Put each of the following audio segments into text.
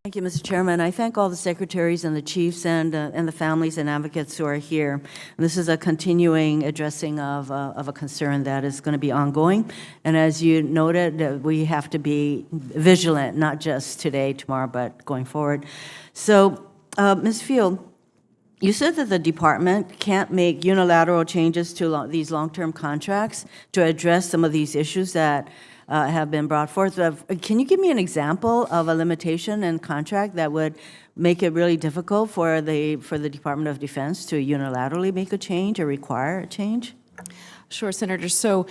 Thank you, Mr. Chairman. I thank all the secretaries and the chiefs and the families and advocates who are here. And this is a continuing addressing of a concern that is going to be ongoing. And as you noted, we have to be vigilant, not just today, tomorrow, but going forward. So, Ms. Field, you said that the department can't make unilateral changes to these long-term contracts to address some of these issues that have been brought forth. Can you give me an example of a limitation in contract that would make it really difficult for the Department of Defense to unilaterally make a change or require a change? Sure, Senator. So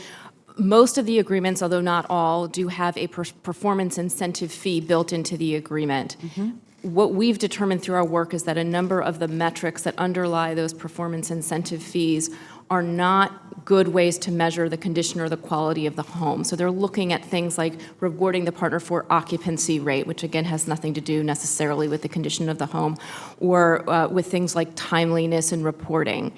most of the agreements, although not all, do have a performance incentive fee built into the agreement. Mm-hmm. What we've determined through our work is that a number of the metrics that underlie those performance incentive fees are not good ways to measure the condition or the quality of the home. So they're looking at things like rewarding the partner for occupancy rate, which again has nothing to do necessarily with the condition of the home, or with things like timeliness and reporting.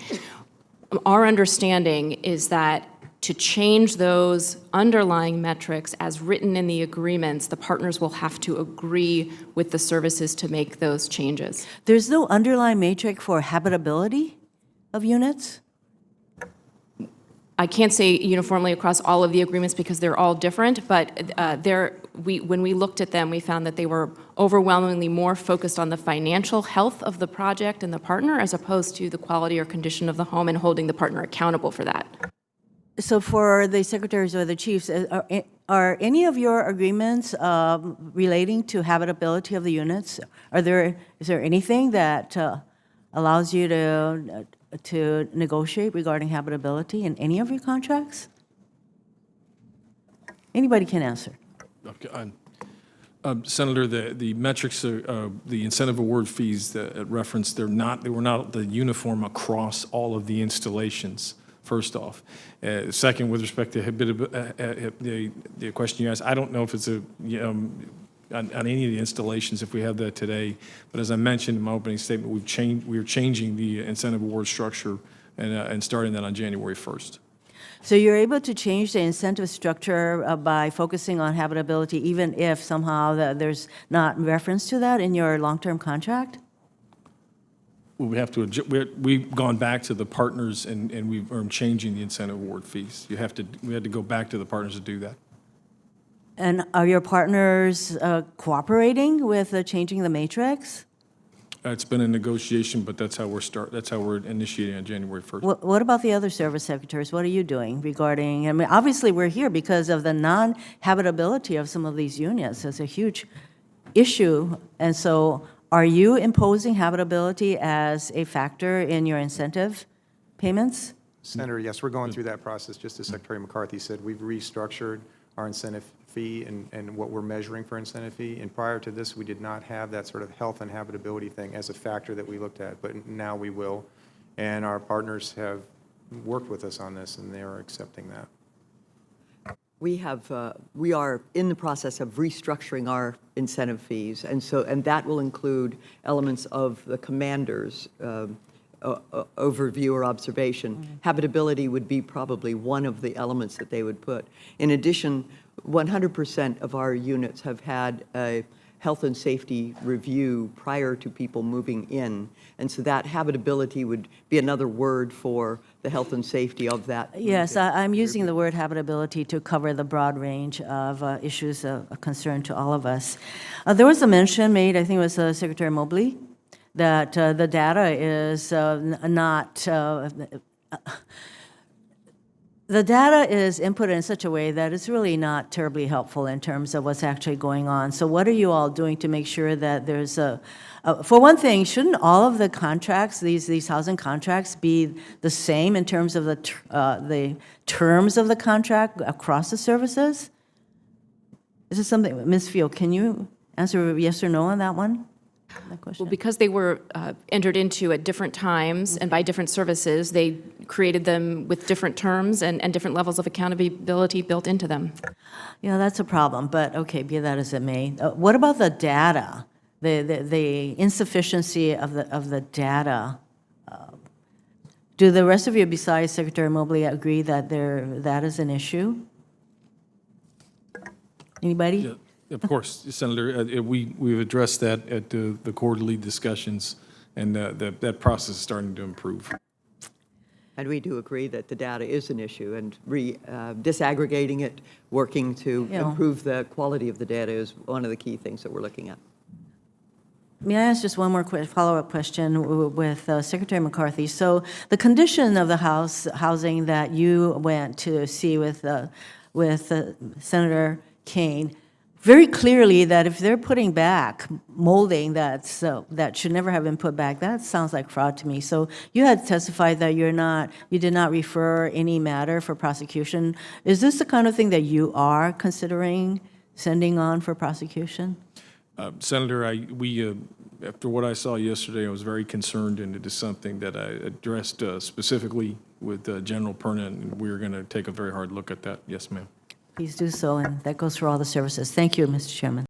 Our understanding is that to change those underlying metrics as written in the agreements, the partners will have to agree with the services to make those changes. There's no underlying metric for habitability of units? I can't say uniformly across all of the agreements because they're all different, but when we looked at them, we found that they were overwhelmingly more focused on the financial health of the project and the partner as opposed to the quality or condition of the home and holding the partner accountable for that. So for the secretaries or the chiefs, are any of your agreements relating to habitability of the units? Is there anything that allows you to negotiate regarding habitability in any of your contracts? Anybody can answer. Okay, Senator, the metrics, the incentive award fees that referenced, they were not the uniform across all of the installations. First off, second, with respect to the question you asked, I don't know if it's on any of the installations if we have that today. But as I mentioned in my opening statement, we are changing the incentive award structure and starting that on January 1st. So you're able to change the incentive structure by focusing on habitability, even if somehow there's not reference to that in your long-term contract? We have to. We've gone back to the partners and we're changing the incentive award fees. We had to go back to the partners to do that. And are your partners cooperating with changing the matrix? It's been a negotiation, but that's how we're initiating on January 1st. What about the other service secretaries? What are you doing regarding? I mean, obviously we're here because of the non-habitability of some of these units. It's a huge issue, and so. Are you imposing habitability as a factor in your incentive payments? Senator, yes, we're going through that process. Just as Secretary McCarthy said, we've restructured our incentive fee and what we're measuring for incentive fee. And prior to this, we did not have that sort of health and habitability thing as a factor that we looked at, but now we will. And our partners have worked with us on this, and they are accepting that. We are in the process of restructuring our incentive fees, and that will include elements of the commander's overview or observation. Mm-hmm. Habitability would be probably one of the elements that they would put. In addition, 100% of our units have had a health and safety review prior to people moving in, and so that habitability would be another word for the health and safety of that. Yes, I'm using the word habitability to cover the broad range of issues of concern to all of us. There was a mention made, I think it was Secretary Mobley, that the data is the data is inputted in such a way that it's really not terribly helpful in terms of what's actually going on. So what are you all doing to make sure that there's for one thing, shouldn't all of the contracts, these housing contracts, be the same in terms of the terms of the contract across the services? This is something, Ms. Field, can you answer yes or no on that one? Well, because they were entered into at different times and by different services, they created them with different terms and different levels of accountability built into them. Yeah, that's a problem, but okay, be that as it may. What about the data, the insufficiency of the data? Do the rest of you, besides Secretary Mobley, agree that that is an issue? Anybody? Of course, Senator, we've addressed that at the quarterly discussions, and that process is starting to improve. And we do agree that the data is an issue, and disaggregating it, working to Yeah. improve the quality of the data is one of the key things that we're looking at. May I ask just one more follow-up question with Secretary McCarthy? So the condition of the housing that you went to see with Senator Kane, very clearly that if they're putting back molding that should never have been put back, that sounds like fraud to me. So you had testified that you did not refer any matter for prosecution. Is this the kind of thing that you are considering sending on for prosecution? Senator, after what I saw yesterday, I was very concerned, and it is something that I addressed specifically with General Perna, and we're going to take a very hard look at that. Yes, ma'am. Please do so, and that goes for all the services. Thank you, Mr. Chairman.